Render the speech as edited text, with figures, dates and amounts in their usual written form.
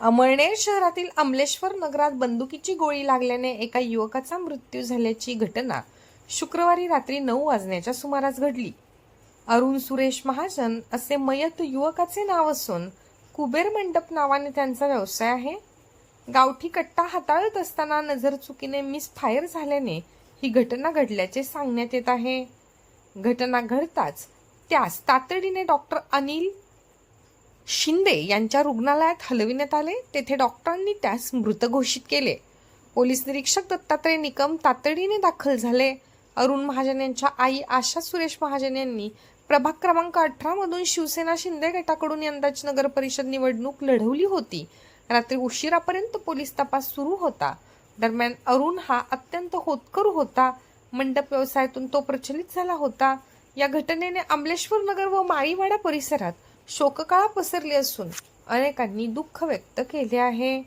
अमळनेर शहरातील अमलेश्वर नगरात बंदुकीची गोळी लागल्याने एका युवकाचा मृत्यू झाल्याची घटना शुक्रवारी रात्री 9 वाजण्याच्या सुमारास घडली. अरुण सुरेश महाजन असे मयत युवकाचे नाव असून कुबेर मंडप नावाने त्यांचा व्यवसाय आहे. गावठी कट्टा हाताळत असताना नजर चुकीने मिसफायर झाल्याने ही घटना घडल्याचे सांगण्यात येत आहे. घटना घडताच त्यास तातडीने डॉक्टर अनिल शिंदे यांच्या रुग्णालयात हलविण्यात आले. तेथे डॉक्टरांनी त्यास मृत घोषित केले. पोलीस निरीक्षक दत्तात्रय निकम तातडीने दाखल झाले. अरुण महाजन यांच्या आई आशा सुरेश महाजन यांनी प्रभाग क्रमांक 18 मधून शिवसेना शिंदे गटाकडून यंदाची नगर परिषद निवडणूक लढवली होती. रात्री उशिरापर्यंत पोलीस तपास सुरू होता. दरम्यान अरुण हा अत्यंत होतकरू होता. मंडप व्यवसायातून तो प्रचलित झाला होता. या घटनेने अमलेश्वर नगर व माळीवाडा परिसरात शोककळा पसरली असून अनेकांनी दुःख व्यक्त केले आहे.